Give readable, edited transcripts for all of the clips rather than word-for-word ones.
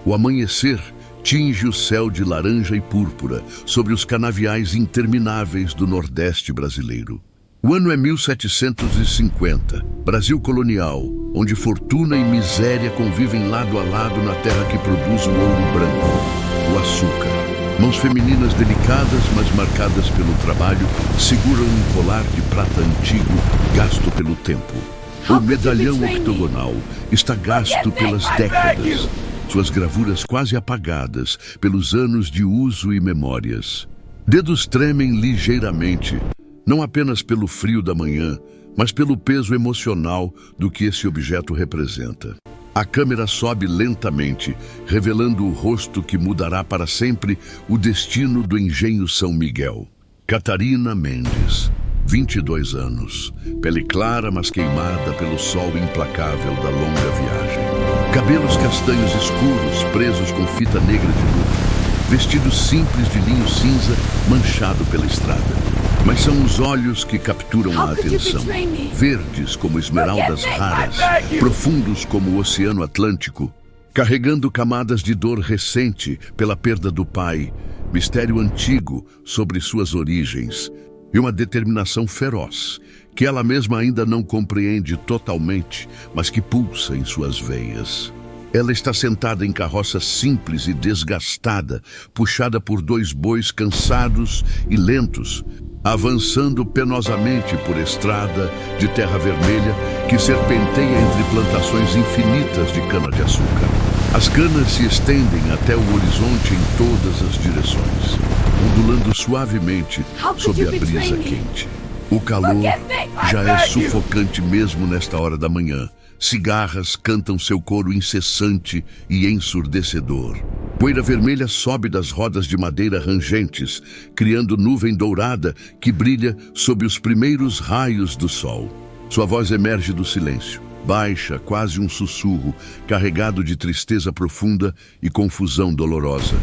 O amanhecer tinge o céu de laranja e púrpura sobre os canaviais intermináveis do Nordeste brasileiro. O ano é 1750, Brasil colonial, onde fortuna e miséria convivem lado a lado na terra que produz o ouro branco, o açúcar. Mãos femininas delicadas, mas marcadas pelo trabalho, seguram um colar de prata antigo, gasto pelo tempo. O medalhão octogonal está gasto pelas décadas, suas gravuras quase apagadas pelos anos de uso e memórias. Dedos tremem ligeiramente, não apenas pelo frio da manhã, mas pelo peso emocional do que esse objeto representa. A câmera sobe lentamente, revelando o rosto que mudará para sempre o destino do engenho São Miguel. Catarina Mendes, 22 anos, pele clara mas queimada pelo sol implacável da longa viagem. Cabelos castanhos escuros presos com fita negra de luto, vestido simples de linho cinza manchado pela estrada. Mas são os olhos que capturam a atenção. Verdes como esmeraldas raras, profundos como o Oceano Atlântico, carregando camadas de dor recente pela perda do pai, mistério antigo sobre suas origens e uma determinação feroz que ela mesma ainda não compreende totalmente, mas que pulsa em suas veias. Ela está sentada em carroça simples e desgastada, puxada por 2 bois cansados e lentos, avançando penosamente por estrada de terra vermelha que serpenteia entre plantações infinitas de cana-de-açúcar. As canas se estendem até o horizonte em todas as direções, ondulando suavemente sob a brisa quente. O calor já é sufocante mesmo nesta hora da manhã. Cigarras cantam seu coro incessante e ensurdecedor. Poeira vermelha sobe das rodas de madeira rangentes, criando nuvem dourada que brilha sob os primeiros raios do sol. Sua voz emerge do silêncio, baixa, quase um sussurro, carregado de tristeza profunda e confusão dolorosa.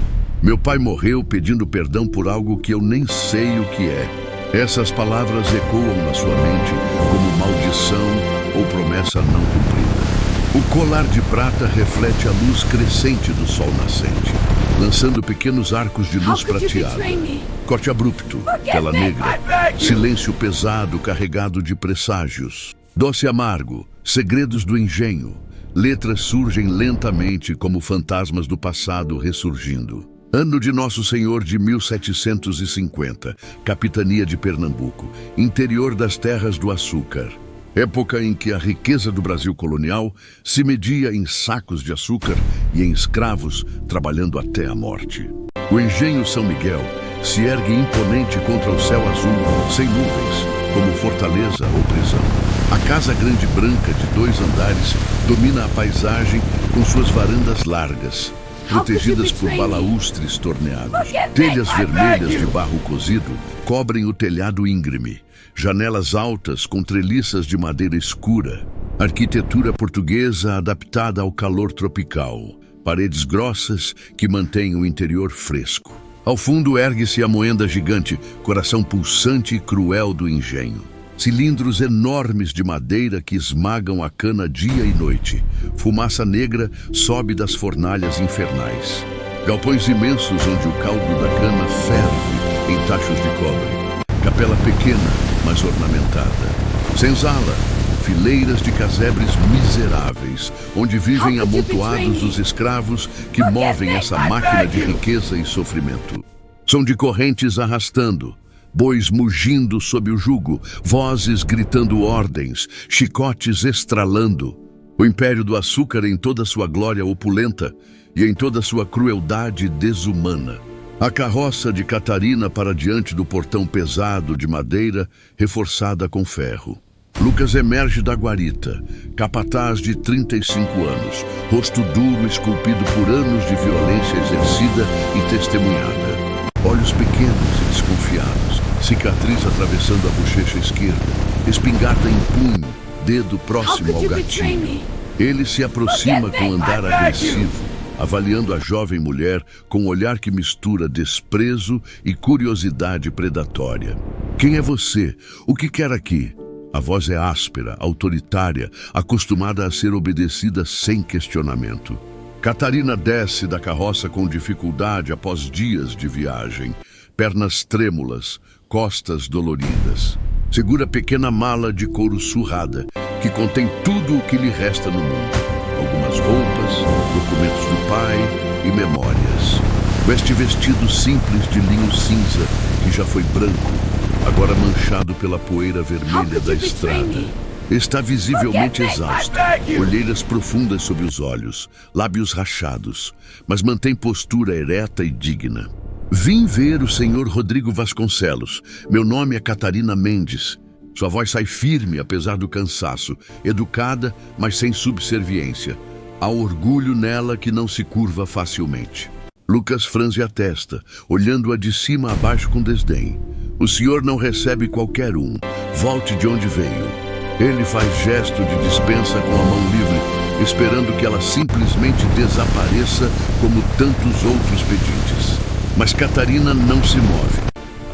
Meu pai morreu pedindo perdão por algo que eu nem sei o que é. Essas palavras ecoam na sua mente como maldição ou promessa não cumprida. O colar de prata reflete a luz crescente do sol nascente, lançando pequenos arcos de luz prateada. Corte abrupto, tela negra, silêncio pesado carregado de presságios. Doce amargo, segredos do engenho. Letras surgem lentamente como fantasmas do passado ressurgindo. Ano de Nosso Senhor de 1750, capitania de Pernambuco, interior das terras do açúcar. Época em que a riqueza do Brasil colonial se media em sacos de açúcar e em escravos trabalhando até a morte. O engenho São Miguel se ergue imponente contra o céu azul, sem nuvens, como fortaleza ou prisão. A casa grande branca de 2 andares domina a paisagem com suas varandas largas, protegidas por balaústres torneados. Telhas vermelhas de barro cozido cobrem o telhado íngreme. Janelas altas com treliças de madeira escura. Arquitetura portuguesa adaptada ao calor tropical. Paredes grossas que mantêm o interior fresco. Ao fundo ergue-se a moenda gigante, coração pulsante e cruel do engenho. Cilindros enormes de madeira que esmagam a cana dia e noite. Fumaça negra sobe das fornalhas infernais. Galpões imensos onde o caldo da cana ferve em tachos de cobre. Capela pequena, mas ornamentada. Senzala, fileiras de casebres miseráveis, onde vivem amontoados os escravos que movem essa máquina de riqueza e sofrimento. Som de correntes arrastando, bois mugindo sob o jugo, vozes gritando ordens, chicotes estralando. O império do açúcar em toda sua glória opulenta e em toda sua crueldade desumana. A carroça de Catarina para diante do portão pesado de madeira, reforçada com ferro. Lucas emerge da guarita, capataz de 35 anos, rosto duro esculpido por anos de violência exercida e testemunhada. Olhos pequenos e desconfiados, cicatriz atravessando a bochecha esquerda, espingarda em punho, dedo próximo ao gatilho. Ele se aproxima com andar agressivo, avaliando a jovem mulher com um olhar que mistura desprezo e curiosidade predatória. Quem é você? O que quer aqui? A voz é áspera, autoritária, acostumada a ser obedecida sem questionamento. Catarina desce da carroça com dificuldade após dias de viagem. Pernas trêmulas, costas doloridas. Segura pequena mala de couro surrada, que contém tudo o que lhe resta no mundo. Algumas roupas, documentos do pai e memórias. Veste vestido simples de linho cinza, que já foi branco, agora manchado pela poeira vermelha da estrada. Está visivelmente exausta, olheiras profundas sob os olhos, lábios rachados, mas mantém postura ereta e digna. Vim ver o senhor Rodrigo Vasconcelos. Meu nome é Catarina Mendes. Sua voz sai firme, apesar do cansaço, educada, mas sem subserviência. Há orgulho nela que não se curva facilmente. Lucas franze a testa, olhando-a de cima a baixo com desdém. O senhor não recebe qualquer um. Volte de onde veio. Ele faz gesto de dispensa com a mão livre, esperando que ela simplesmente desapareça como tantos outros pedintes. Mas Catarina não se move.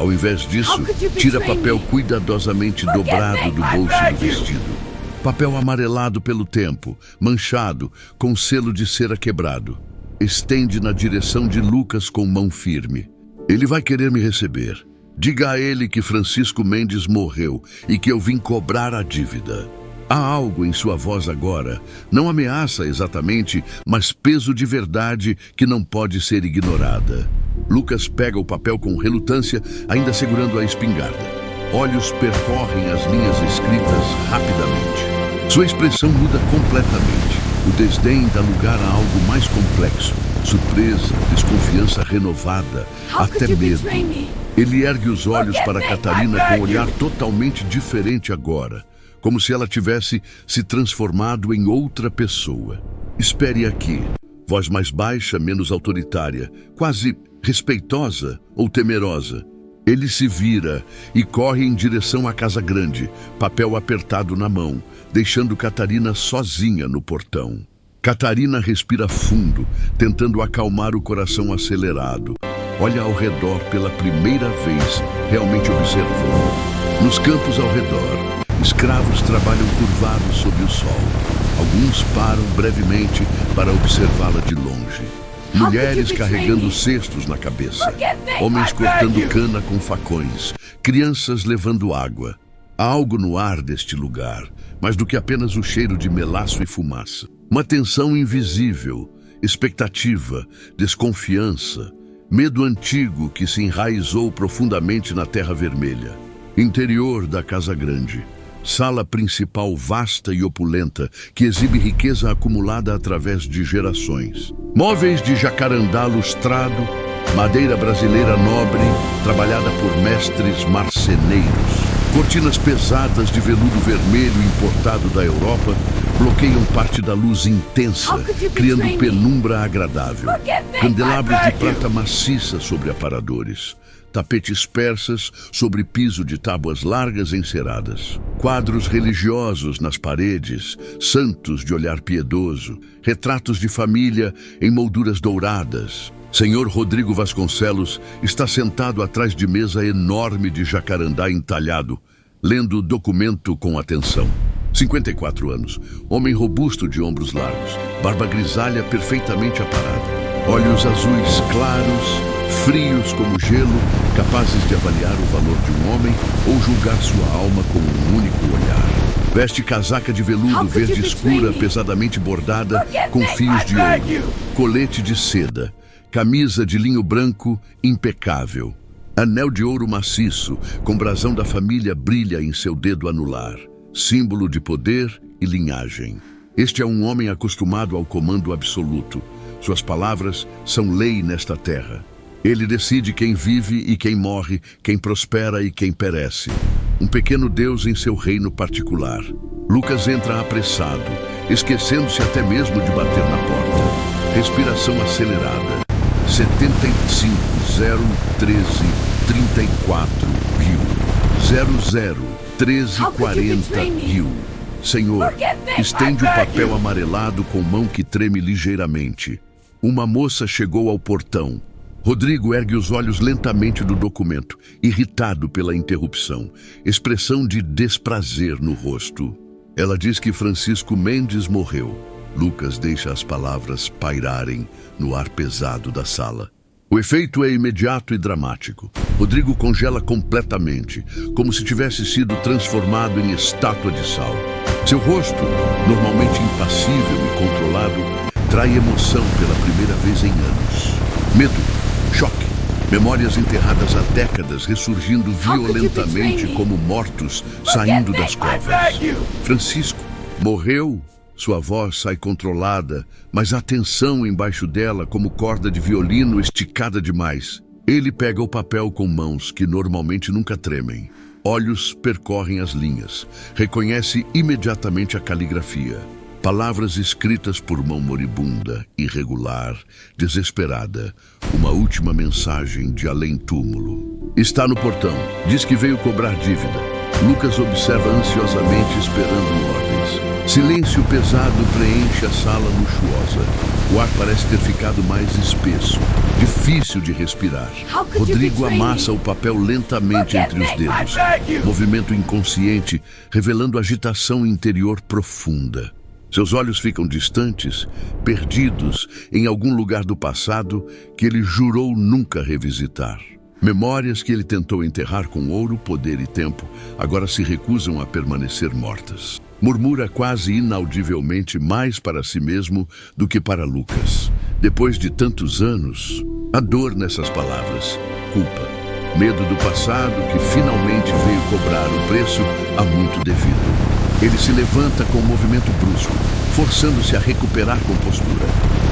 Ao invés disso, tira papel cuidadosamente dobrado do bolso do vestido. Papel amarelado pelo tempo, manchado, com selo de cera quebrado. Estende na direção de Lucas com mão firme. Ele vai querer me receber. Diga a ele que Francisco Mendes morreu e que eu vim cobrar a dívida. Há algo em sua voz agora, não ameaça exatamente, mas peso de verdade que não pode ser ignorada. Lucas pega o papel com relutância, ainda segurando a espingarda. Olhos percorrem as linhas escritas rapidamente. Sua expressão muda completamente. O desdém dá lugar a algo mais complexo. Surpresa, desconfiança renovada, até medo. Ele ergue os olhos para Catarina com um olhar totalmente diferente agora, como se ela tivesse se transformado em outra pessoa. Espere aqui. Voz mais baixa, menos autoritária, quase respeitosa ou temerosa. Ele se vira e corre em direção à casa grande, papel apertado na mão, deixando Catarina sozinha no portão. Catarina respira fundo, tentando acalmar o coração acelerado. Olha ao redor pela primeira vez, realmente observando. Nos campos ao redor, escravos trabalham curvados sob o sol. Alguns param brevemente para observá-la de longe. Mulheres carregando cestos na cabeça. Homens cortando cana com facões. Crianças levando água. Há algo no ar deste lugar, mais do que apenas o cheiro de melaço e fumaça. Uma tensão invisível, expectativa, desconfiança, medo antigo que se enraizou profundamente na terra vermelha. Interior da casa grande. Sala principal vasta e opulenta, que exibe riqueza acumulada através de gerações. Móveis de jacarandá lustrado, madeira brasileira nobre, trabalhada por mestres marceneiros. Cortinas pesadas de veludo vermelho importado da Europa bloqueiam parte da luz intensa, criando penumbra agradável. Candelabros de prata maciça sobre aparadores. Tapetes persas sobre piso de tábuas largas enceradas. Quadros religiosos nas paredes, santos de olhar piedoso. Retratos de família em molduras douradas. Senhor Rodrigo Vasconcelos está sentado atrás de mesa enorme de jacarandá entalhado, lendo o documento com atenção. 54 anos, homem robusto de ombros largos, barba grisalha perfeitamente aparada, olhos azuis claros, frios como gelo, capazes de avaliar o valor de um homem ou julgar sua alma com um único olhar. Veste casaca de veludo verde escura, pesadamente bordada, com fios de ouro, colete de seda, camisa de linho branco impecável. Anel de ouro maciço, com brasão da família brilha em seu dedo anular, símbolo de poder e linhagem. Este é um homem acostumado ao comando absoluto. Suas palavras são lei nesta terra. Ele decide quem vive e quem morre, quem prospera e quem perece. Um pequeno Deus em seu reino particular. Lucas entra apressado, esquecendo-se até mesmo de bater na porta. Respiração acelerada. 7501334 001340 Rio. Senhor, estende o papel amarelado com mão que treme ligeiramente. Uma moça chegou ao portão. Rodrigo ergue os olhos lentamente do documento, irritado pela interrupção, expressão de desprazer no rosto. Ela diz que Francisco Mendes morreu. Lucas deixa as palavras pairarem no ar pesado da sala. O efeito é imediato e dramático. Rodrigo congela completamente, como se tivesse sido transformado em estátua de sal. Seu rosto, normalmente impassível e controlado, trai emoção pela primeira vez em anos. Medo, choque, memórias enterradas há décadas ressurgindo violentamente como mortos saindo das covas. Francisco morreu. Sua voz sai controlada, mas a tensão embaixo dela como corda de violino esticada demais. Ele pega o papel com mãos que normalmente nunca tremem. Olhos percorrem as linhas. Reconhece imediatamente a caligrafia. Palavras escritas por mão moribunda, irregular, desesperada. Uma última mensagem de além-túmulo. Está no portão. Diz que veio cobrar dívida. Lucas observa ansiosamente, esperando ordens. Silêncio pesado preenche a sala luxuosa. O ar parece ter ficado mais espesso, difícil de respirar. Rodrigo amassa o papel lentamente entre os dedos. Movimento inconsciente, revelando agitação interior profunda. Seus olhos ficam distantes, perdidos em algum lugar do passado que ele jurou nunca revisitar. Memórias que ele tentou enterrar com ouro, poder e tempo, agora se recusam a permanecer mortas. Murmura quase inaudivelmente mais para si mesmo do que para Lucas. Depois de tantos anos, a dor nessas palavras, culpa, medo do passado que finalmente veio cobrar o preço há muito devido. Ele se levanta com um movimento brusco, forçando-se a recuperar compostura.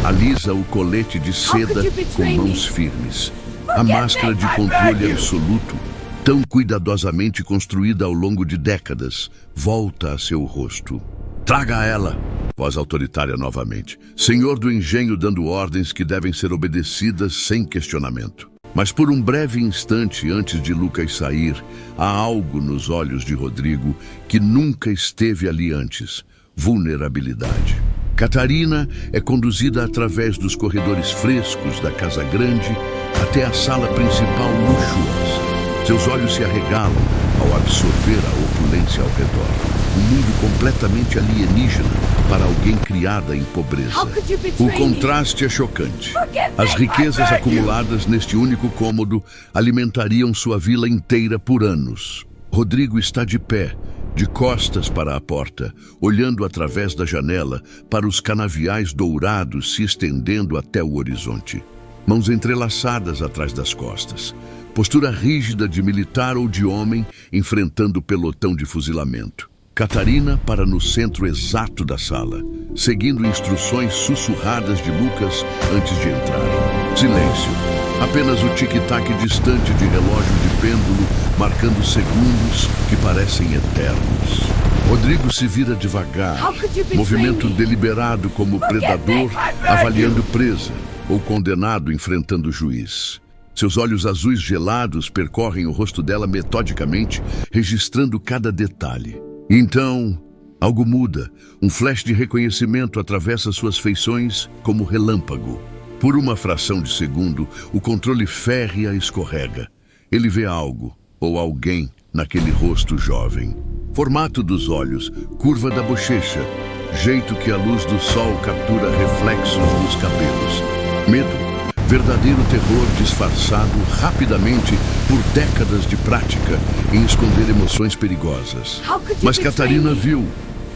Alisa o colete de seda com mãos firmes. A máscara de controle absoluto, tão cuidadosamente construída ao longo de décadas, volta a seu rosto. Traga ela! Voz autoritária novamente. Senhor do engenho dando ordens que devem ser obedecidas sem questionamento. Mas por um breve instante antes de Lucas sair, há algo nos olhos de Rodrigo que nunca esteve ali antes. Vulnerabilidade. Catarina é conduzida através dos corredores frescos da Casa Grande até a sala principal luxuosa. Seus olhos se arregalam ao absorver a opulência ao redor. Um mundo completamente alienígena para alguém criada em pobreza. O contraste é chocante. As riquezas acumuladas neste único cômodo alimentariam sua vila inteira por anos. Rodrigo está de pé, de costas para a porta, olhando através da janela para os canaviais dourados se estendendo até o horizonte. Mãos entrelaçadas atrás das costas. Postura rígida de militar ou de homem enfrentando o pelotão de fuzilamento. Catarina para no centro exato da sala, seguindo instruções sussurradas de Lucas antes de entrar. Silêncio. Apenas o tic-tac distante de relógio de pêndulo marcando segundos que parecem eternos. Rodrigo se vira devagar, movimento deliberado como predador avaliando presa ou condenado enfrentando o juiz. Seus olhos azuis gelados percorrem o rosto dela metodicamente, registrando cada detalhe. Então, algo muda. Um flash de reconhecimento atravessa suas feições como relâmpago. Por uma fração de segundo, o controle férrea escorrega. Ele vê algo, ou alguém, naquele rosto jovem. Formato dos olhos, curva da bochecha, jeito que a luz do sol captura reflexos nos cabelos. Medo. Verdadeiro terror disfarçado rapidamente por décadas de prática em esconder emoções perigosas. Mas Catarina viu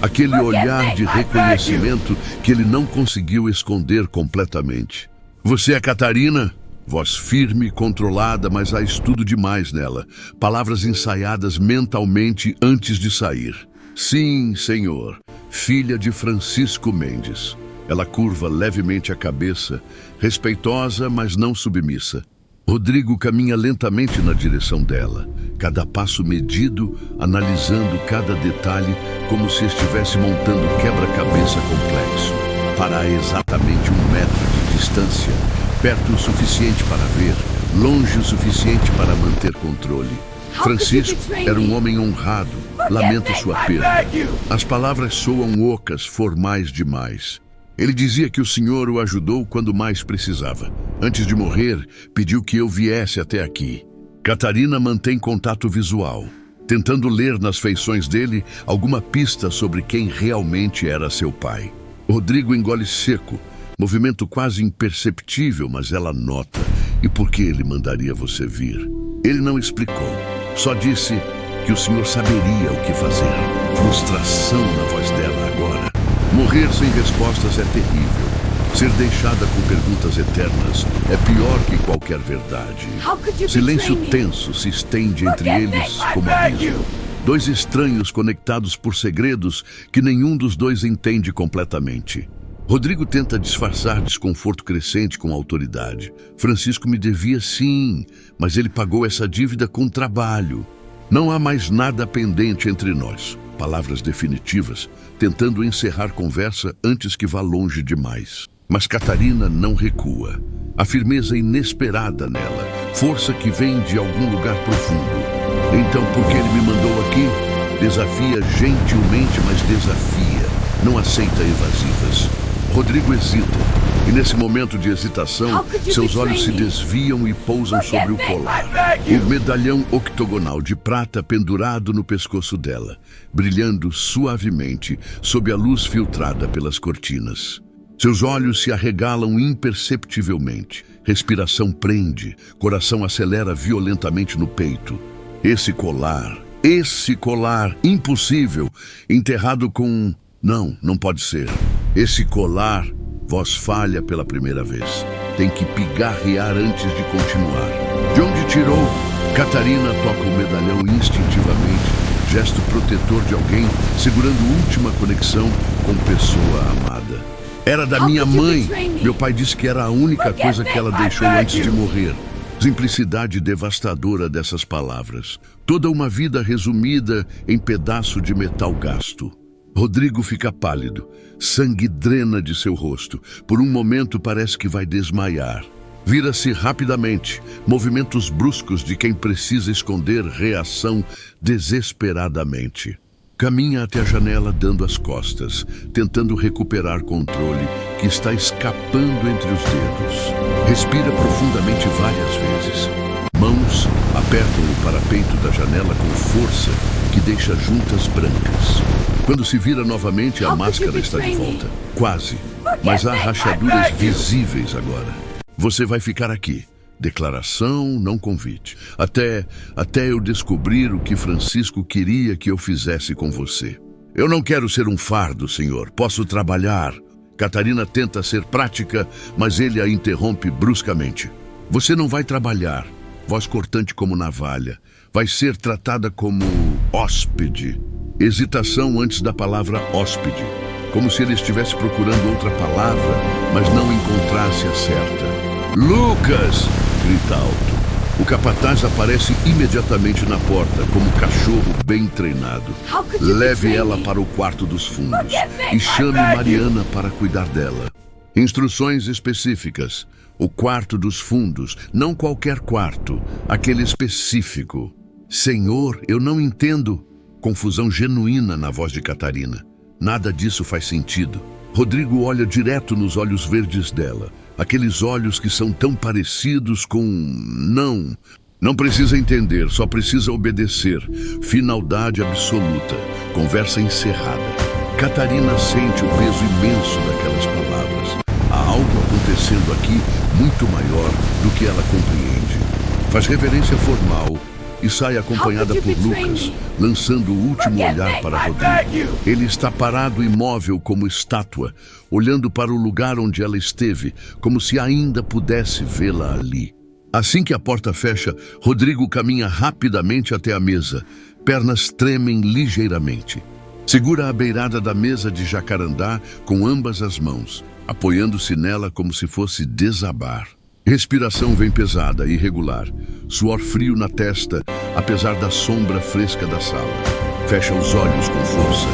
aquele olhar de reconhecimento que ele não conseguiu esconder completamente. Você é Catarina? Voz firme, controlada, mas há estudo demais nela. Palavras ensaiadas mentalmente antes de sair. Sim, senhor. Filha de Francisco Mendes. Ela curva levemente a cabeça, respeitosa, mas não submissa. Rodrigo caminha lentamente na direção dela, cada passo medido, analisando cada detalhe como se estivesse montando quebra-cabeça complexo. Para a exatamente 1 metro de distância, perto o suficiente para ver, longe o suficiente para manter controle. Francisco era um homem honrado, lamento sua perda. As palavras soam ocas, formais demais. Ele dizia que o Senhor o ajudou quando mais precisava. Antes de morrer, pediu que eu viesse até aqui. Catarina mantém contato visual, tentando ler nas feições dele alguma pista sobre quem realmente era seu pai. Rodrigo engole seco, movimento quase imperceptível, mas ela nota. E por que ele mandaria você vir? Ele não explicou, só disse que o senhor saberia o que fazer. Frustração na voz dela agora. Morrer sem respostas é terrível. Ser deixada com perguntas eternas é pior que qualquer verdade. Silêncio tenso se estende entre eles como abismo. Dois estranhos conectados por segredos que nenhum dos dois entende completamente. Rodrigo tenta disfarçar desconforto crescente com autoridade. Francisco me devia sim, mas ele pagou essa dívida com trabalho. Não há mais nada pendente entre nós. Palavras definitivas, tentando encerrar conversa antes que vá longe demais. Mas Catarina não recua. A firmeza inesperada nela, força que vem de algum lugar profundo. Então, por que ele me mandou aqui? Desafia gentilmente, mas desafia. Não aceita evasivas. Rodrigo hesita, e nesse momento de hesitação, seus olhos se desviam e pousam sobre o colar. O medalhão octogonal de prata pendurado no pescoço dela, brilhando suavemente sob a luz filtrada pelas cortinas. Seus olhos se arregalam imperceptivelmente. Respiração prende, coração acelera violentamente no peito. Esse colar, impossível, enterrado com... Não pode ser. Esse colar, voz falha pela primeira vez. Tem que pigarrear antes de continuar. De onde tirou? Catarina toca o medalhão instintivamente, gesto protetor de alguém segurando última conexão com pessoa amada. Era da minha mãe. Meu pai disse que era a única coisa que ela deixou antes de morrer. Simplicidade devastadora dessas palavras. Toda uma vida resumida em pedaço de metal gasto. Rodrigo fica pálido. Sangue drena de seu rosto. Por um momento parece que vai desmaiar. Vira-se rapidamente. Movimentos bruscos de quem precisa esconder reação desesperadamente. Caminha até a janela dando as costas, tentando recuperar controle que está escapando entre os dedos. Respira profundamente várias vezes. Mãos apertam o parapeito da janela com força que deixa juntas brancas. Quando se vira novamente, a máscara está de volta. Quase. Mas há rachaduras visíveis agora. Você vai ficar aqui. Declaração, não convite. Até eu descobrir o que Francisco queria que eu fizesse com você. Eu não quero ser um fardo, senhor. Posso trabalhar. Catarina tenta ser prática, mas ele a interrompe bruscamente. Você não vai trabalhar. Voz cortante como navalha. Vai ser tratada como hóspede. Hesitação antes da palavra hóspede. Como se ele estivesse procurando outra palavra, mas não encontrasse a certa. Lucas! Grita alto. O capataz aparece imediatamente na porta, como um cachorro bem treinado. Leve ela para o quarto dos fundos e chame Mariana para cuidar dela. Instruções específicas. O quarto dos fundos, não qualquer quarto, aquele específico. Senhor, eu não entendo. Confusão genuína na voz de Catarina. Nada disso faz sentido. Rodrigo olha direto nos olhos verdes dela. Aqueles olhos que são tão parecidos com... Não precisa entender, só precisa obedecer. Finaldade absoluta. Conversa encerrada. Catarina sente o peso imenso daquelas palavras. Há algo acontecendo aqui muito maior do que ela compreende. Faz reverência formal e sai acompanhada por Lucas, lançando o último olhar para Rodrigo. Ele está parado imóvel como estátua, olhando para o lugar onde ela esteve, como se ainda pudesse vê-la ali. Assim que a porta fecha, Rodrigo caminha rapidamente até a mesa. Pernas tremem ligeiramente. Segura a beirada da mesa de jacarandá com ambas as mãos, apoiando-se nela como se fosse desabar. Respiração vem pesada, irregular. Suor frio na testa, apesar da sombra fresca da sala. Fecha os olhos com força.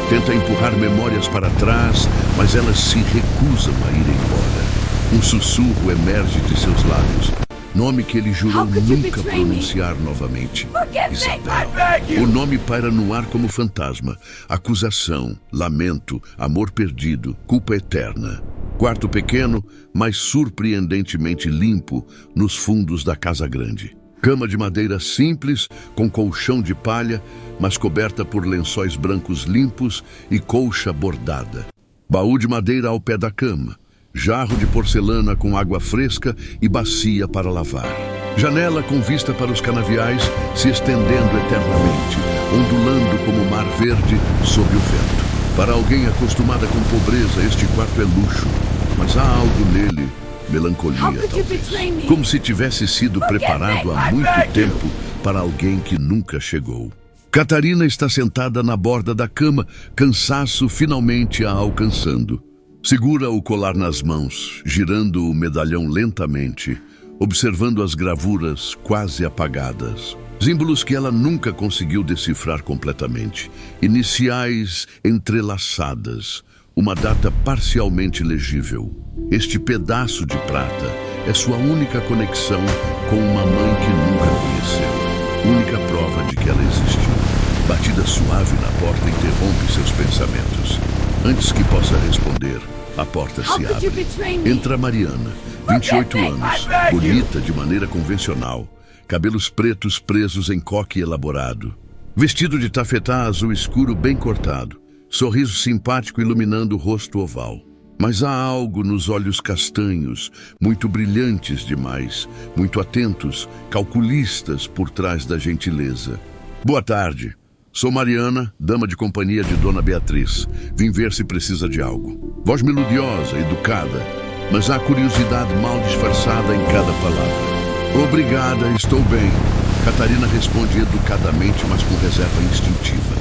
Tenta empurrar memórias para trás, mas elas se recusam a ir embora. Um sussurro emerge de seus lábios. Nome que ele jurou nunca pronunciar novamente. Isabel. O nome paira no ar como fantasma. Acusação, lamento, amor perdido, culpa eterna. Quarto pequeno, mas surpreendentemente limpo, nos fundos da casa grande. Cama de madeira simples, com colchão de palha, mas coberta por lençóis brancos limpos e colcha bordada. Baú de madeira ao pé da cama, jarro de porcelana com água fresca e bacia para lavar. Janela com vista para os canaviais se estendendo eternamente, ondulando como mar verde sob o vento. Para alguém acostumada com pobreza, este quarto é luxo, mas há algo nele, melancolia talvez. Como se tivesse sido preparado há muito tempo para alguém que nunca chegou. Catarina está sentada na borda da cama, cansaço finalmente a alcançando. Segura o colar nas mãos, girando o medalhão lentamente, observando as gravuras quase apagadas. Símbolos que ela nunca conseguiu decifrar completamente. Iniciais entrelaçadas, uma data parcialmente legível. Este pedaço de prata é sua única conexão com uma mãe que nunca conheceu. Única prova de que ela existiu. Batida suave na porta interrompe seus pensamentos. Antes que possa responder, a porta se abre. Entra Mariana, 28 anos, bonita de maneira convencional. Cabelos pretos presos em coque elaborado. Vestido de tafetá azul escuro bem cortado. Sorriso simpático iluminando o rosto oval. Mas há algo nos olhos castanhos, muito brilhantes demais, muito atentos, calculistas por trás da gentileza. Boa tarde. Sou Mariana, dama de companhia de Dona Beatriz. Vim ver se precisa de algo. Voz melodiosa, educada, mas há curiosidade mal disfarçada em cada palavra. Obrigada, estou bem. Catarina responde educadamente, mas com reserva instintiva.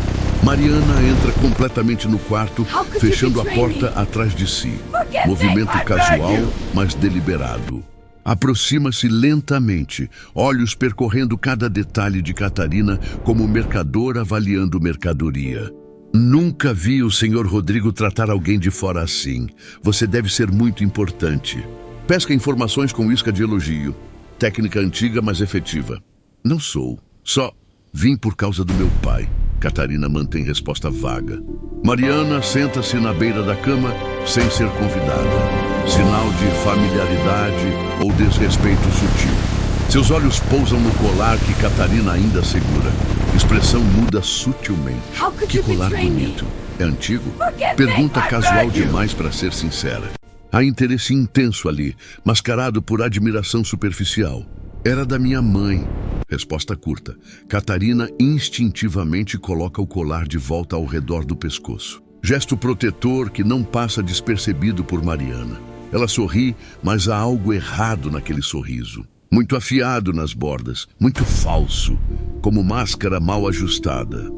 Mariana entra completamente no quarto, fechando a porta atrás de si. Movimento casual, mas deliberado. Aproxima-se lentamente, olhos percorrendo cada detalhe de Catarina como mercador avaliando mercadoria. Nunca vi o Sr. Rodrigo tratar alguém de fora assim. Você deve ser muito importante. Pesca informações com isca de elogio. Técnica antiga, mas efetiva. Não sou. Só vim por causa do meu pai. Catarina mantém resposta vaga. Mariana senta-se na beira da cama sem ser convidada. Sinal de familiaridade ou desrespeito sutil. Seus olhos pousam no colar que Catarina ainda segura. Expressão muda sutilmente. Que colar bonito. É antigo? Pergunta casual demais para ser sincera. Há interesse intenso ali, mascarado por admiração superficial. Era da minha mãe. Resposta curta. Catarina instintivamente coloca o colar de volta ao redor do pescoço. Gesto protetor que não passa despercebido por Mariana. Ela sorri, mas há algo errado naquele sorriso. Muito afiado nas bordas, muito falso, como máscara mal ajustada.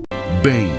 Bem,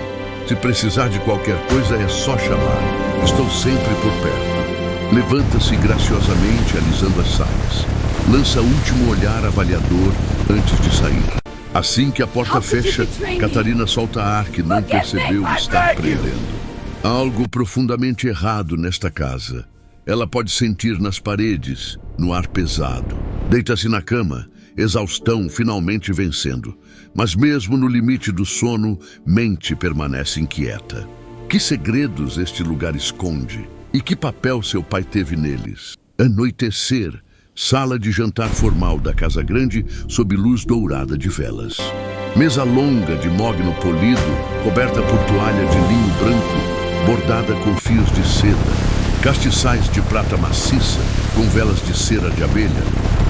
se precisar de qualquer coisa é só chamar. Estou sempre por perto. Levanta-se graciosamente, alisando as saias. Lança último olhar avaliador antes de sair. Assim que a porta fecha, Catarina solta ar que não percebeu estar prendendo. Há algo profundamente errado nesta casa. Ela pode sentir nas paredes, no ar pesado. Deita-se na cama, exaustão finalmente vencendo. Mas mesmo no limite do sono, mente permanece inquieta. Que segredos este lugar esconde? E que papel seu pai teve neles? Anoitecer, sala de jantar formal da Casa Grande sob luz dourada de velas. Mesa longa de mogno polido, coberta por toalha de linho branco, bordada com fios de seda. Castiçais de prata maciça, com velas de cera de abelha,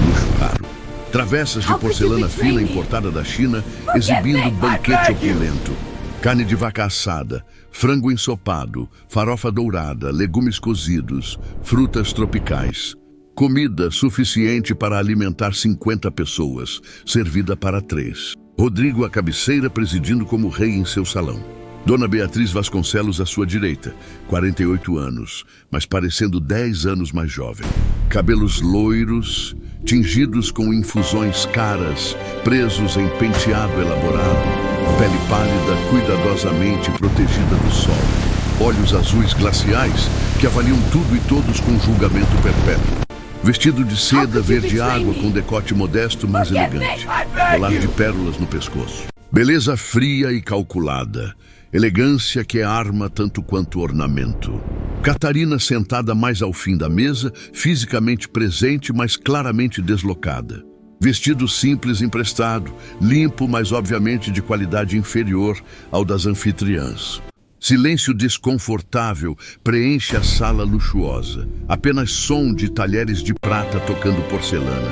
luxo raro. Travessas de porcelana fina importada da China, exibindo banquete opulento. Carne de vaca assada, frango ensopado, farofa dourada, legumes cozidos, frutas tropicais. Comida suficiente para alimentar 50 pessoas, servida para 3. Rodrigo à cabeceira presidindo como rei em seu salão. Dona Beatriz Vasconcelos à sua direita, 48 anos, mas parecendo 10 anos mais jovem. Cabelos loiros, tingidos com infusões caras, presos em penteado elaborado. Pele pálida, cuidadosamente protegida do sol. Olhos azuis glaciais que avaliam tudo e todos com julgamento perpétuo. Vestido de seda verde água com decote modesto, mas elegante. Colar de pérolas no pescoço. Beleza fria e calculada. Elegância que é arma tanto quanto ornamento. Catarina sentada mais ao fim da mesa, fisicamente presente, mas claramente deslocada. Vestido simples emprestado, limpo, mas obviamente de qualidade inferior ao das anfitriãs. Silêncio desconfortável preenche a sala luxuosa. Apenas som de talheres de prata tocando porcelana.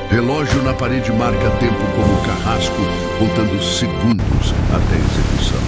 Relógio na parede marca tempo como carrasco, contando segundos até a execução.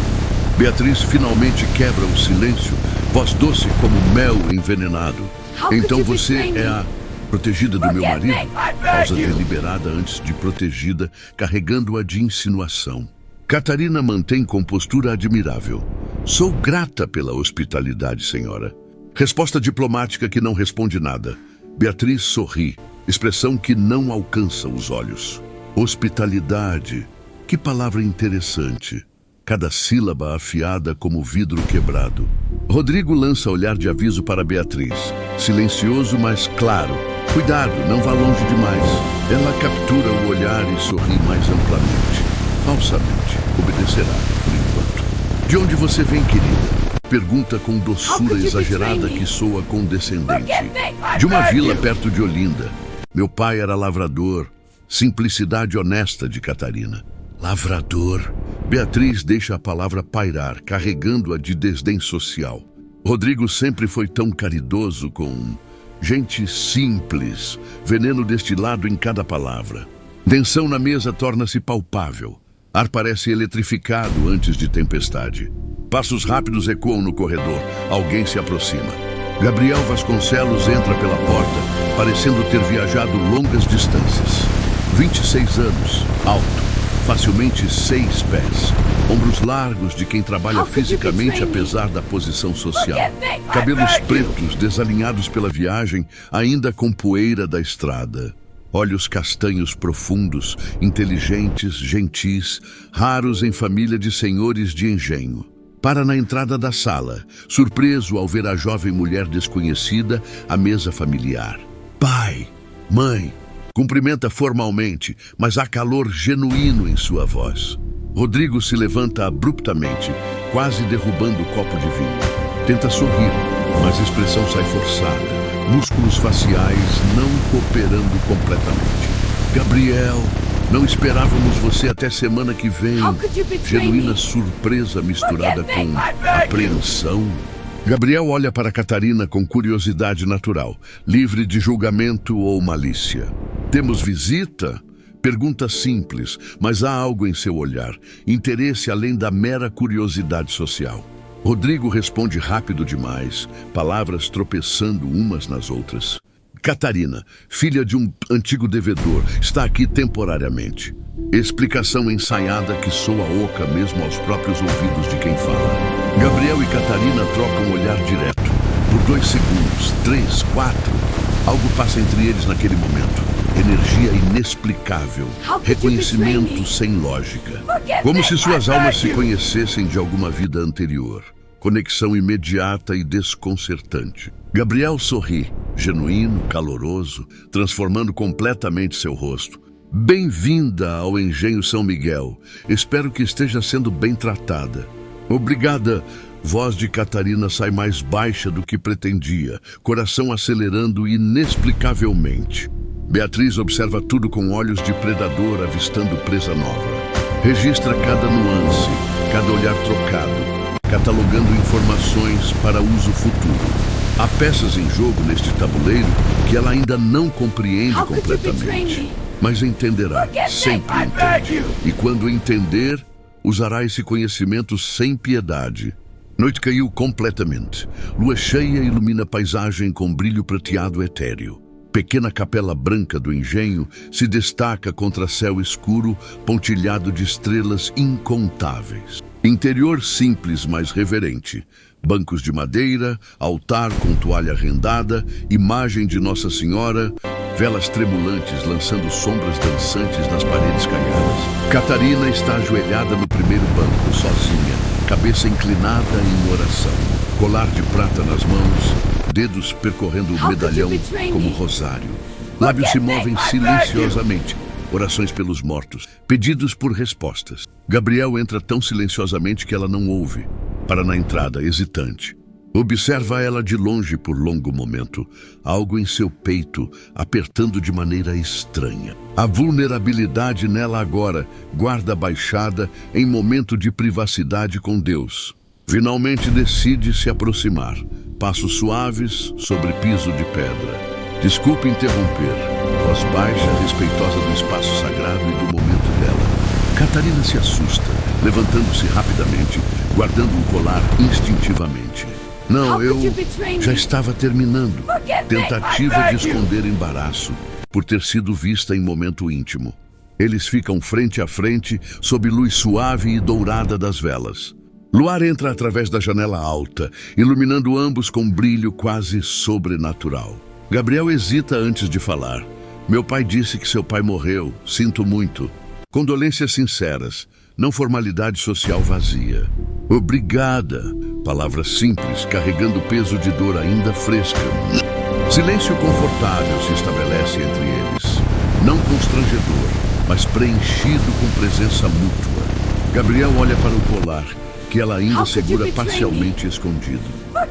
Beatriz finalmente quebra o silêncio, voz doce como mel envenenado. Então você é a protegida do meu marido? Pausa deliberada antes de protegida, carregando-a de insinuação. Catarina mantém compostura admirável. Sou grata pela hospitalidade, senhora. Resposta diplomática que não responde nada. Beatriz sorri, expressão que não alcança os olhos. Hospitalidade, que palavra interessante. Cada sílaba afiada como vidro quebrado. Rodrigo lança olhar de aviso para Beatriz. Silencioso, mas claro. Cuidado, não vá longe demais. Ela captura o olhar e sorri mais amplamente. Falsamente, obedecerá, por enquanto. De onde você vem, querida? Pergunta com doçura exagerada que soa condescendente. De uma vila perto de Olinda. Meu pai era lavrador. Simplicidade honesta de Catarina. Lavrador. Beatriz deixa a palavra pairar, carregando-a de desdém social. Rodrigo sempre foi tão caridoso com gente simples, veneno destilado em cada palavra. Tensão na mesa torna-se palpável. Ar parece eletrificado antes de tempestade. Passos rápidos ecoam no corredor. Alguém se aproxima. Gabriel Vasconcelos entra pela porta, parecendo ter viajado longas distâncias. 26 anos, alto, facilmente 6 pés. Ombros largos de quem trabalha fisicamente apesar da posição social. Cabelos pretos, desalinhados pela viagem, ainda com poeira da estrada. Olhos castanhos profundos, inteligentes, gentis, raros em família de senhores de engenho. Para na entrada da sala, surpreso ao ver a jovem mulher desconhecida à mesa familiar. Pai, mãe, cumprimenta formalmente, mas há calor genuíno em sua voz. Rodrigo se levanta abruptamente, quase derrubando o copo de vinho. Tenta sorrir, mas a expressão sai forçada. Músculos faciais não cooperando completamente. Gabriel, não esperávamos você até semana que vem. Genuína surpresa misturada com apreensão. Gabriel olha para Catarina com curiosidade natural, livre de julgamento ou malícia. Temos visita? Pergunta simples, mas há algo em seu olhar, interesse além da mera curiosidade social. Rodrigo responde rápido demais, palavras tropeçando umas nas outras. Catarina, filha de um antigo devedor, está aqui temporariamente. Explicação ensaiada que soa oca mesmo aos próprios ouvidos de quem fala. Gabriel e Catarina trocam um olhar direto. Por 2 segundos, 3, 4. Algo passa entre eles naquele momento. Energia inexplicável. Reconhecimento sem lógica. Como se suas almas se conhecessem de alguma vida anterior. Conexão imediata e desconcertante. Gabriel sorri, genuíno, caloroso, transformando completamente seu rosto. Bem-vinda ao Engenho São Miguel. Espero que esteja sendo bem tratada. Obrigada. Voz de Catarina sai mais baixa do que pretendia, coração acelerando inexplicavelmente. Beatriz observa tudo com olhos de predador avistando presa nova. Registra cada nuance, cada olhar trocado, catalogando informações para uso futuro. Há peças em jogo neste tabuleiro que ela ainda não compreende completamente, mas entenderá, sempre entende. E quando entender, usará esse conhecimento sem piedade. Noite caiu completamente. Lua cheia ilumina a paisagem com brilho prateado etéreo. Pequena capela branca do engenho se destaca contra céu escuro, pontilhado de estrelas incontáveis. Interior simples, mas reverente. Bancos de madeira, altar com toalha rendada, imagem de Nossa Senhora, velas tremulantes lançando sombras dançantes nas paredes caiadas. Catarina está ajoelhada no primeiro banco, sozinha, cabeça inclinada em oração. Colar de prata nas mãos, dedos percorrendo o medalhão como rosário. Lábios se movem silenciosamente. Orações pelos mortos, pedidos por respostas. Gabriel entra tão silenciosamente que ela não ouve. Para na entrada, hesitante. Observa ela de longe por longo momento. Algo em seu peito, apertando de maneira estranha. A vulnerabilidade nela agora, guarda baixada, em momento de privacidade com Deus. Finalmente decide se aproximar. Passos suaves sobre piso de pedra. Desculpe interromper. Voz baixa, respeitosa do espaço sagrado e do momento dela. Catarina se assusta, levantando-se rapidamente, guardando o colar instintivamente. Não, eu já estava terminando. Tentativa de esconder embaraço por ter sido vista em momento íntimo. Eles ficam frente a frente, sob luz suave e dourada das velas. Luar entra através da janela alta, iluminando ambos com brilho quase sobrenatural. Gabriel hesita antes de falar. Meu pai disse que seu pai morreu. Sinto muito. Condolências sinceras, não formalidade social vazia. Obrigada. Palavra simples, carregando o peso de dor ainda fresca. Silêncio confortável se estabelece entre eles. Não constrangedor, mas preenchido com presença mútua. Gabriel olha para o colar, que ela ainda segura parcialmente escondido.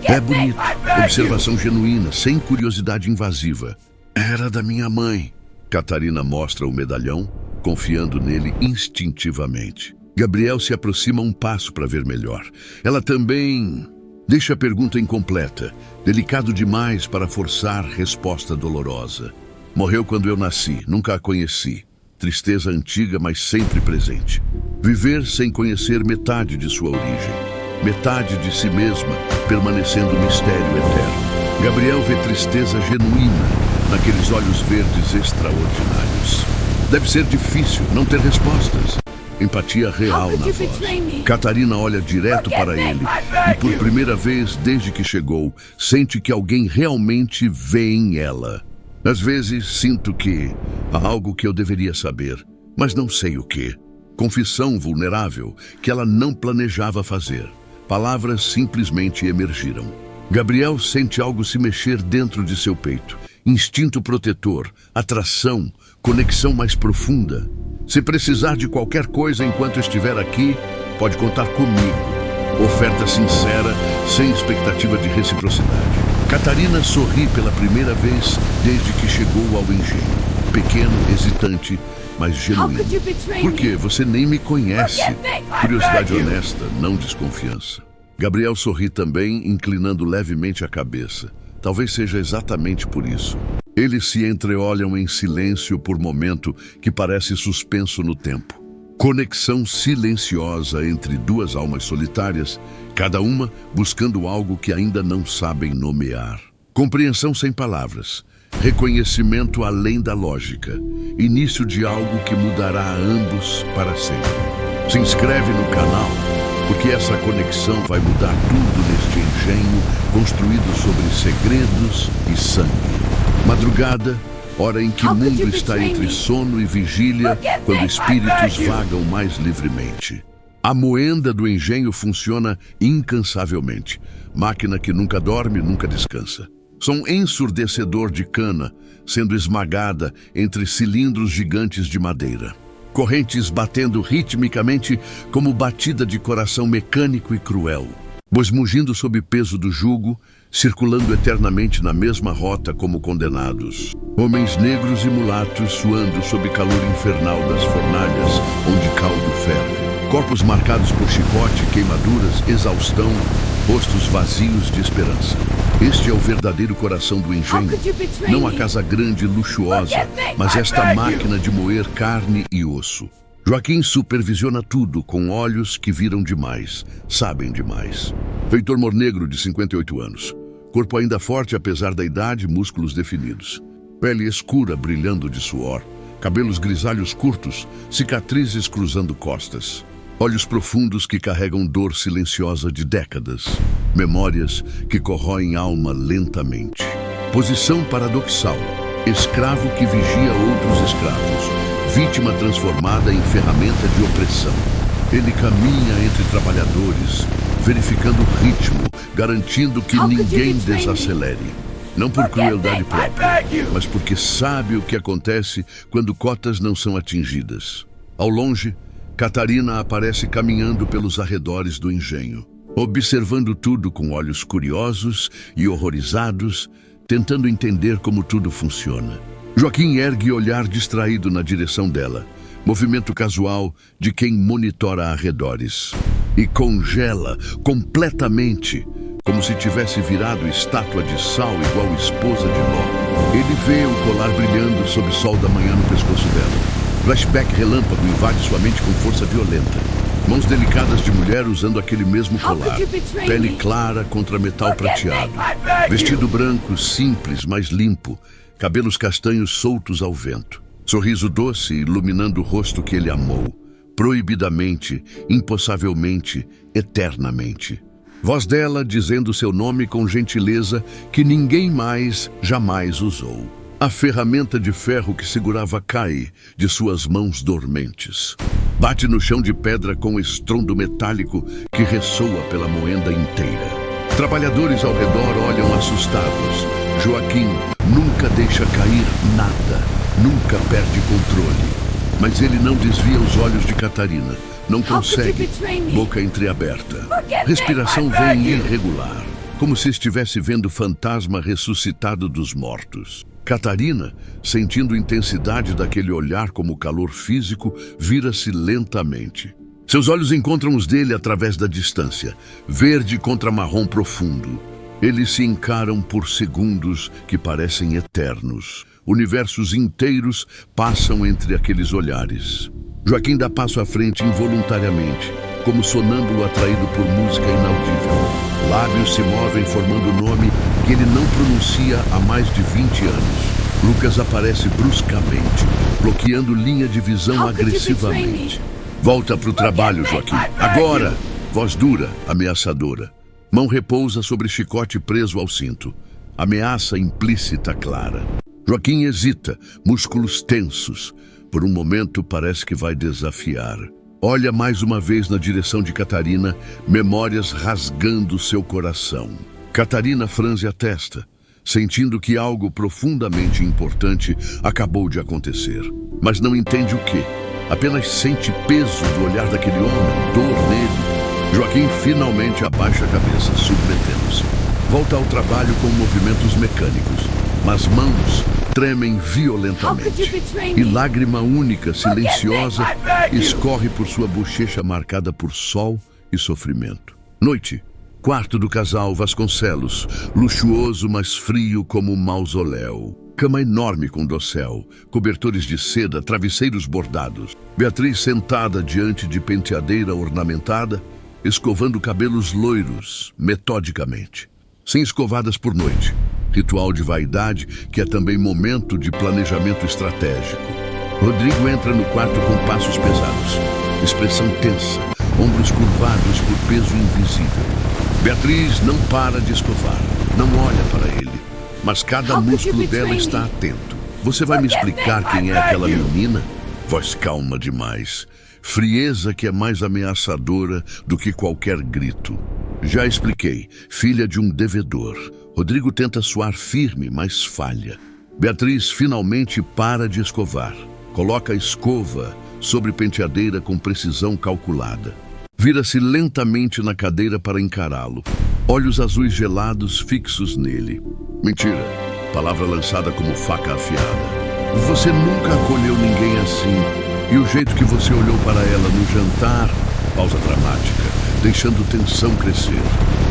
É bonito. Observação genuína, sem curiosidade invasiva. Era da minha mãe. Catarina mostra o medalhão, confiando nele instintivamente. Gabriel se aproxima um passo para ver melhor. Ela também deixa a pergunta incompleta, delicado demais para forçar resposta dolorosa. Morreu quando eu nasci, nunca a conheci. Tristeza antiga, mas sempre presente. Viver sem conhecer metade de sua origem. Metade de si mesma, permanecendo mistério eterno. Gabriel vê tristeza genuína naqueles olhos verdes extraordinários. Deve ser difícil não ter respostas. Empatia real na voz. Catarina olha direto para ele e, por primeira vez desde que chegou, sente que alguém realmente vê em ela. Às vezes, sinto que há algo que eu deveria saber, mas não sei o que. Confissão vulnerável que ela não planejava fazer. Palavras simplesmente emergiram. Gabriel sente algo se mexer dentro de seu peito. Instinto protetor, atração, conexão mais profunda. Se precisar de qualquer coisa enquanto estiver aqui, pode contar comigo. Oferta sincera, sem expectativa de reciprocidade. Catarina sorri pela primeira vez desde que chegou ao engenho. Pequeno, hesitante, mas genuíno. Por quê? Você nem me conhece. Curiosidade honesta, não desconfiança. Gabriel sorri também, inclinando levemente a cabeça. Talvez seja exatamente por isso. Eles se entreolham em silêncio por momento que parece suspenso no tempo. Conexão silenciosa entre duas almas solitárias, cada uma buscando algo que ainda não sabem nomear. Compreensão sem palavras. Reconhecimento além da lógica. Início de algo que mudará a ambos para sempre. Se inscreve no canal, porque essa conexão vai mudar tudo neste engenho construído sobre segredos e sangue. Madrugada, hora em que o mundo está entre sono e vigília, quando espíritos vagam mais livremente. A moenda do engenho funciona incansavelmente. Máquina que nunca dorme, nunca descansa. Som ensurdecedor de cana sendo esmagada entre cilindros gigantes de madeira. Correntes batendo ritmicamente como batida de coração mecânico e cruel. Bois mugindo sob peso do jugo, circulando eternamente na mesma rota como condenados. Homens negros e mulatos suando sob calor infernal das fornalhas onde caldo ferve. Corpos marcados por chicote, queimaduras, exaustão, rostos vazios de esperança. Este é o verdadeiro coração do engenho. Não a casa grande e luxuosa, mas esta máquina de moer carne e osso. Joaquim supervisiona tudo com olhos que viram demais, sabem demais. Feitor Mornegro, de 58 anos. Corpo ainda forte apesar da idade, músculos definidos. Pele escura brilhando de suor. Cabelos grisalhos curtos, cicatrizes cruzando costas. Olhos profundos que carregam dor silenciosa de décadas. Memórias que corroem alma lentamente. Posição paradoxal. Escravo que vigia outros escravos. Vítima transformada em ferramenta de opressão. Ele caminha entre trabalhadores, verificando o ritmo, garantindo que ninguém desacelere. Não por crueldade própria, mas porque sabe o que acontece quando cotas não são atingidas. Ao longe, Catarina aparece caminhando pelos arredores do engenho, observando tudo com olhos curiosos e horrorizados, tentando entender como tudo funciona. Joaquim ergue olhar distraído na direção dela, movimento casual de quem monitora arredores. e congela completamente, como se tivesse virado estátua de sal igual esposa de Ló. Ele vê o colar brilhando sob o sol da manhã no pescoço dela. Flashback relâmpago invade sua mente com força violenta. Mãos delicadas de mulher usando aquele mesmo colar. Pele clara contra metal prateado. Vestido branco, simples, mas limpo. Cabelos castanhos soltos ao vento. Sorriso doce iluminando o rosto que ele amou. Proibidamente, impossavelmente, eternamente. Voz dela dizendo seu nome com gentileza que ninguém mais jamais usou. A ferramenta de ferro que segurava cai de suas mãos dormentes. Bate no chão de pedra com estrondo metálico que ressoa pela moenda inteira. Trabalhadores ao redor olham assustados. Joaquim nunca deixa cair nada, nunca perde controle. Mas ele não desvia os olhos de Catarina. Não consegue, boca entreaberta. Respiração vem irregular, como se estivesse vendo fantasma ressuscitado dos mortos. Catarina, sentindo a intensidade daquele olhar como calor físico, vira-se lentamente. Seus olhos encontram os dele através da distância, verde contra marrom profundo. Eles se encaram por segundos que parecem eternos. Universos inteiros passam entre aqueles olhares. Joaquim dá passo à frente involuntariamente, como sonâmbulo atraído por música inaudível. Lábios se movem formando o nome que ele não pronuncia há mais de 20 anos. Lucas aparece bruscamente, bloqueando linha de visão agressivamente. Volta para o trabalho, Joaquim. Agora! Voz dura, ameaçadora. Mão repousa sobre chicote preso ao cinto. Ameaça implícita clara. Joaquim hesita, músculos tensos. Por um momento parece que vai desafiar. Olha mais uma vez na direção de Catarina, memórias rasgando seu coração. Catarina franze a testa, sentindo que algo profundamente importante acabou de acontecer. Mas não entende o quê. Apenas sente peso do olhar daquele homem, dor nele. Joaquim finalmente abaixa a cabeça, submetendo-se. Volta ao trabalho com movimentos mecânicos, mas mãos tremem violentamente. E lágrima única, silenciosa, escorre por sua bochecha marcada por sol e sofrimento. Noite. Quarto do casal Vasconcelos, luxuoso, mas frio como um mausoléu. Cama enorme com dossel, cobertores de seda, travesseiros bordados. Beatriz sentada diante de penteadeira ornamentada, escovando cabelos loiros, metodicamente. Sem escovadas por noite. Ritual de vaidade que é também momento de planejamento estratégico. Rodrigo entra no quarto com passos pesados, expressão tensa, ombros curvados por peso invisível. Beatriz não para de escovar, não olha para ele, mas cada músculo dela está atento. Você vai me explicar quem é aquela menina? Voz calma demais, frieza que é mais ameaçadora do que qualquer grito. Já expliquei, filha de um devedor. Rodrigo tenta soar firme, mas falha. Beatriz finalmente para de escovar. Coloca a escova sobre penteadeira com precisão calculada. Vira-se lentamente na cadeira para encará-lo. Olhos azuis gelados fixos nele. Mentira. Palavra lançada como faca afiada. Você nunca acolheu ninguém assim. E o jeito que você olhou para ela no jantar... Pausa dramática, deixando tensão crescer.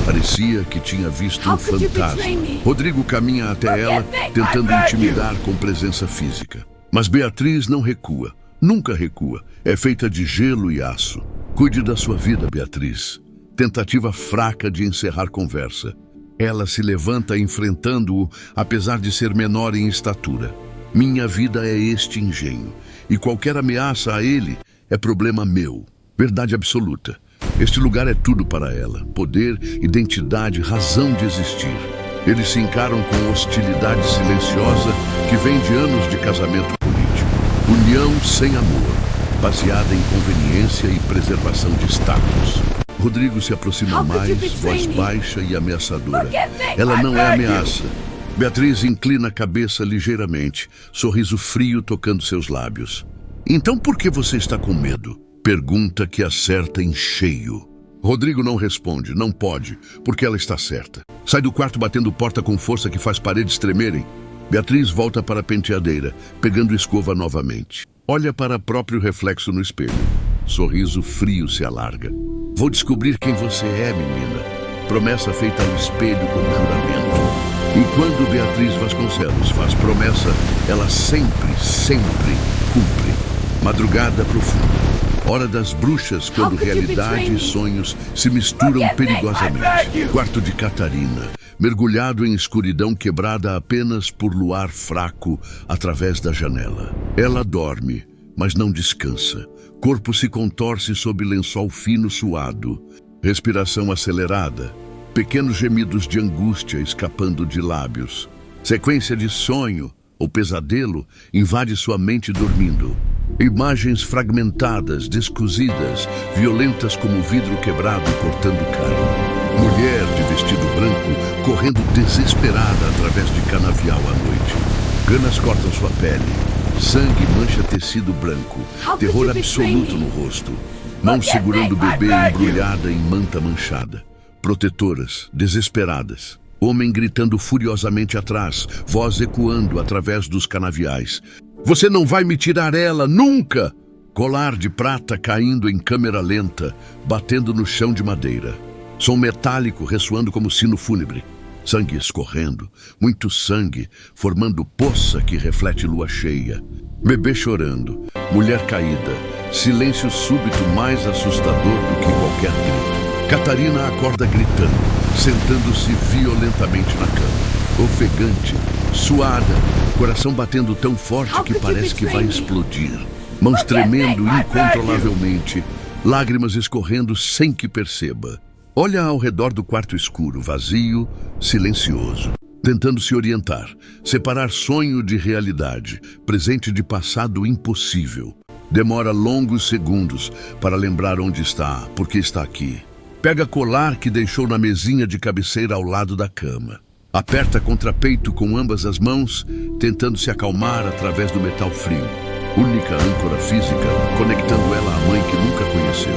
Parecia que tinha visto um fantasma. Rodrigo caminha até ela, tentando intimidar com presença física. Mas Beatriz não recua. Nunca recua. É feita de gelo e aço. Cuide da sua vida, Beatriz. Tentativa fraca de encerrar conversa. Ela se levanta enfrentando-o, apesar de ser menor em estatura. Minha vida é este engenho. E qualquer ameaça a ele é problema meu. Verdade absoluta. Este lugar é tudo para ela. Poder, identidade, razão de existir. Eles se encaram com hostilidade silenciosa que vem de anos de casamento político. União sem amor, baseada em conveniência e preservação de status. Rodrigo se aproxima mais, voz baixa e ameaçadora. Ela não é ameaça. Beatriz inclina a cabeça ligeiramente, sorriso frio tocando seus lábios. Então por que você está com medo? Pergunta que acerta em cheio. Rodrigo não responde, não pode, porque ela está certa. Sai do quarto batendo porta com força que faz paredes tremerem. Beatriz volta para a penteadeira, pegando escova novamente. Olha para o próprio reflexo no espelho. Sorriso frio se alarga. Vou descobrir quem você é, menina. Promessa feita ao espelho como juramento. E quando Beatriz Vasconcelos faz promessa, ela sempre cumpre. Madrugada profunda. Hora das bruxas, quando realidade e sonhos se misturam perigosamente. Quarto de Catarina, mergulhado em escuridão quebrada apenas por luar fraco através da janela. Ela dorme, mas não descansa. Corpo se contorce sob lençol fino suado. Respiração acelerada. Pequenos gemidos de angústia escapando de lábios. Sequência de sonho ou pesadelo invade sua mente dormindo. Imagens fragmentadas, descosidas, violentas como vidro quebrado cortando carne. Mulher de vestido branco correndo desesperada através de canavial à noite. Ganas cortam sua pele. Sangue mancha tecido branco. Terror absoluto no rosto. Mão segurando o bebê embrulhada em manta manchada. Protetoras, desesperadas. Homem gritando furiosamente atrás, voz ecoando através dos canaviais. Você não vai me tirar ela, nunca! Colar de prata caindo em câmera lenta, batendo no chão de madeira. Som metálico ressoando como sino fúnebre. Sangue escorrendo, muito sangue, formando poça que reflete lua cheia. Bebê chorando, mulher caída, silêncio súbito mais assustador do que qualquer grito. Catarina acorda gritando, sentando-se violentamente na cama. Ofegante, suada, coração batendo tão forte que parece que vai explodir. Mãos tremendo incontrolavelmente, lágrimas escorrendo sem que perceba. Olha ao redor do quarto escuro, vazio, silencioso, tentando se orientar, separar sonho de realidade, presente de passado impossível. Demora longos segundos para lembrar onde está, porque está aqui. Pega colar que deixou na mesinha de cabeceira ao lado da cama. Aperta contra peito com ambas as mãos, tentando se acalmar através do metal frio. Única âncora física, conectando ela à mãe que nunca conheceu.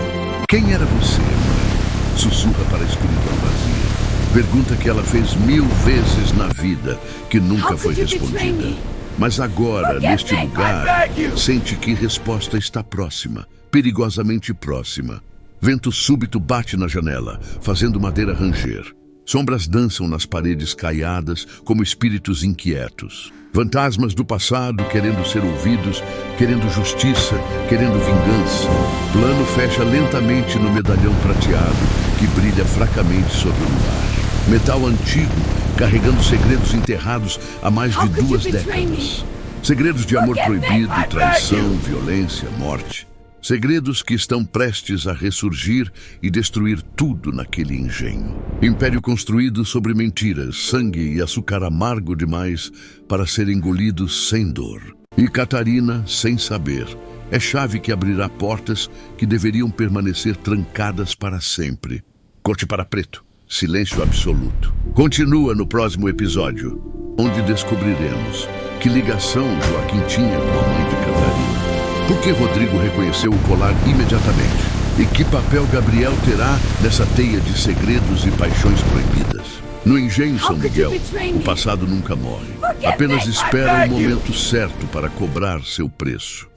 Quem era você, mãe? Sussurra para a escuridão vazia. Pergunta que ela fez 1000 vezes na vida, que nunca foi respondida. Mas agora, neste lugar, sente que resposta está próxima, perigosamente próxima. Vento súbito bate na janela, fazendo madeira ranger. Sombras dançam nas paredes caiadas como espíritos inquietos. Fantasmas do passado querendo ser ouvidos, querendo justiça, querendo vingança. Plano fecha lentamente no medalhão prateado que brilha fracamente sobre o luar. Metal antigo, carregando segredos enterrados há mais de 2 décadas. Segredos de amor proibido, traição, violência, morte. Segredos que estão prestes a ressurgir e destruir tudo naquele engenho. Império construído sobre mentiras, sangue e açúcar amargo demais para ser engolido sem dor. E Catarina, sem saber, é chave que abrirá portas que deveriam permanecer trancadas para sempre. Corte para preto. Silêncio absoluto. Continua no próximo episódio, onde descobriremos que ligação Joaquim tinha com a mãe de Catarina. Por que Rodrigo reconheceu o colar imediatamente? E que papel Gabriel terá nessa teia de segredos e paixões proibidas? No engenho São Miguel, o passado nunca morre. Apenas espera o momento certo para cobrar seu preço.